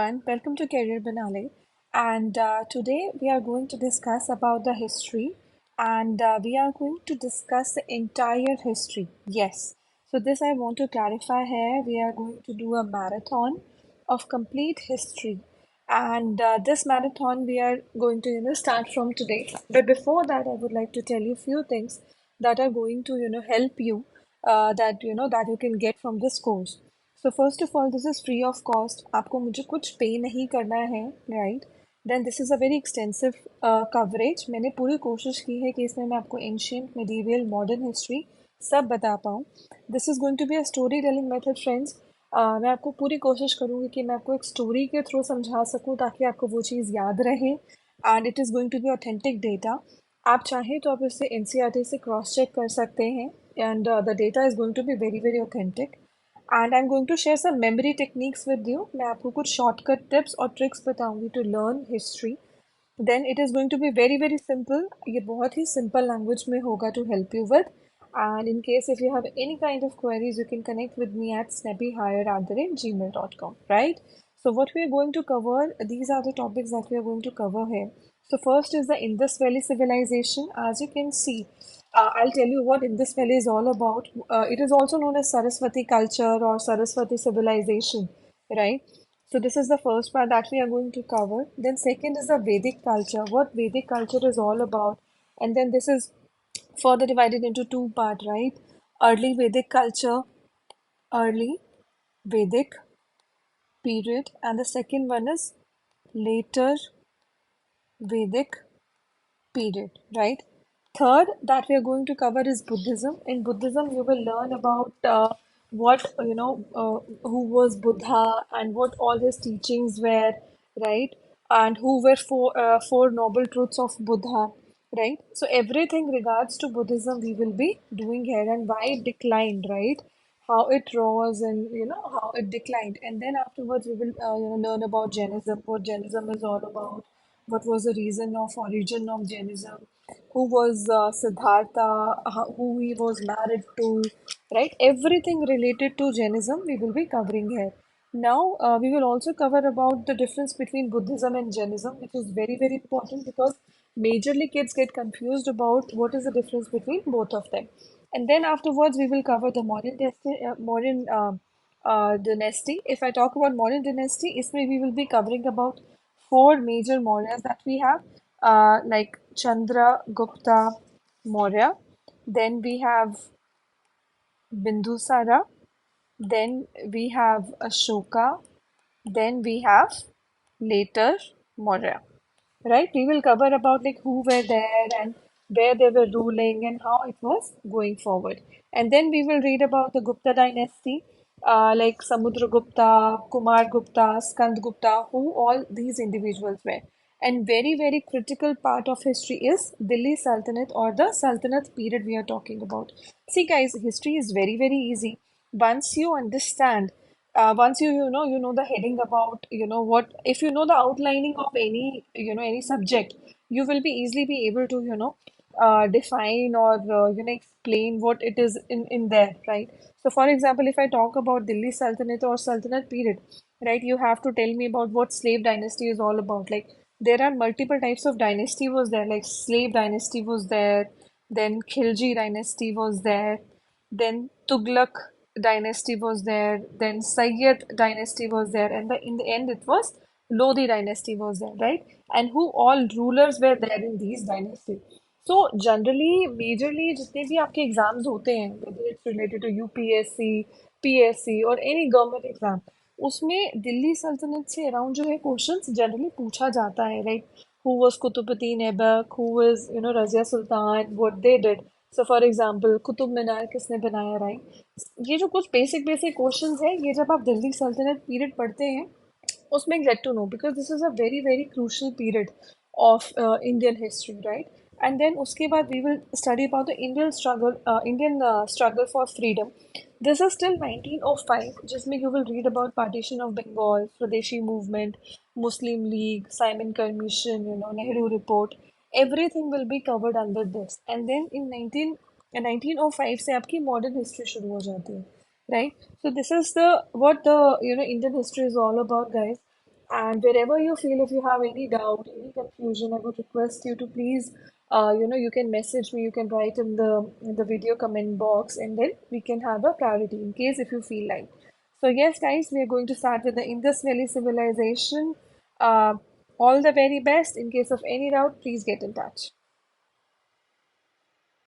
And welcome to Career Banaale. And today we are going to discuss about the history, and we are going to discuss the entire history. Yes. So this I want to clarify here. We are going to do a marathon of complete history, and this marathon we are going to start from today. But before that, I would like to tell you few things that are going to help you that you can get from this course. So first of all, this is free of cost. आपको मुझे कुछ पे नहीं करना है, right? Then this is a very extensive coverage. मैंने पूरी कोशिश की है कि इसमें मैं आपको ancient, medieval, modern history सब बता पाऊँ. This is going to be a storytelling method, friends. मैं आपको पूरी कोशिश करूँगी कि मैं आपको एक स्टोरी के थ्रू समझा सकूँ ताकि आपको वो चीज़ याद रहे. And it is going to be authentic data. आप चाहें तो आप इसे एनसीईआरटी से क्रॉस चेक कर सकते हैं. And the data is going to be very very authentic. And I am going to share some memory techniques with you. मैं आपको कुछ शॉर्टकट टिप्स और ट्रिक्स बताऊंगी to learn history. Then it is going to be very very simple. ये बहुत ही simple language में होगा to help you with. And in case if you have any kind of queries, you can connect with me at snappyhire@gmail.com, right? So what we are going to cover, these are the topics that we are going to cover here. So first is the Indus Valley civilization. As you can see, I'll tell you what Indus Valley is all about. It is also known as Saraswati culture or Saraswati civilization, right? So this is the first part that we are going to cover. Then second is the Vedic culture. What Vedic culture is all about. And then this is further divided into two part, right? Early Vedic culture, early Vedic period, and the second one is later Vedic period, right? Third that we are going to cover is Buddhism. In Buddhism, you will learn about what who was Buddha and what all his teachings were, right? And who were four noble truths of Buddha, right? So everything regards to Buddhism we will be doing here, and why it declined, right? How it rose and how it declined, and then afterwards we will learn about Jainism, what Jainism is all about, what was the reason of origin of Jainism, who was Siddhartha, who he was married to, right? Everything related to Jainism we will be covering here. Now we will also cover about the difference between Buddhism and Jainism, which is very very important because majorly kids get confused about what is the difference between both of them. And then afterwards we will cover the modern dynasty. If I talk about modern dynasty, इसमें we will be covering about four major Mauryas that we have, like Chandragupta Maurya. Then we have Bindusara. Then we have Ashoka. Then we have later Maurya. Right? We will cover about like who were there and where they were ruling and how it was going forward. And then we will read about the Gupta dynasty, like Samudragupta, Kumar Gupta, Skand Gupta, who all these individuals were. And very, very critical part of history is Delhi Sultanate or the Sultanate period we are talking about. See, guys, history is very, very easy. Once you understand, once you know the heading about, what, if you know the outlining of any, any subject, you will be easily be able to, define or, explain what it is in there, right? So, for example, if I talk about Delhi Sultanate or Sultanate period, right, you have to tell me about what slave dynasty is all about. Like, there are multiple types of dynasty was there, like slave dynasty was there, then Khilji dynasty was there, then Tughlaq dynasty was there, then Sayyid dynasty was there, and in the end it was Lodi dynasty was there, right? And who all rulers were there in these dynasties. So generally, majorly जितने भी आपके exams होते हैं, whether it's related to UPSC, PSC और any government exam, उसमें दिल्ली सल्तनत से around जो है क्वेश्चंस जनरली पूछा जाता है, right? Who was Qutbuddin Aibak? Who was Razia Sultan? What they did? So for example, Qutub Minar किसने बनाया, राइट? ये जो कुछ बेसिक बेसिक क्वेश्चंस है, ये जब आप दिल्ली सल्तनत पीरियड पढ़ते हैं उसमें get to know, because this is a very very crucial period of Indian history, right? And then उसके बाद we will study about the Indian struggle for freedom. This is till 1905, जिसमें you will read about partition of Bengal, Swadeshi movement, Muslim League, Simon Commission, Nehru report. Everything will be covered under this. And then in 1905 से आपकी modern history शुरू हो जाती है, right? So this is the what the Indian history is all about, guys. And wherever you feel, if you have any doubt, any confusion, I would request you to please, you can message me, you can write in the video comment box, and then we can have a priority in case if you feel like. So yes, guys, we are going to start with the Indus Valley Civilization. Uh, all the very best. In case of any doubt, please get in touch.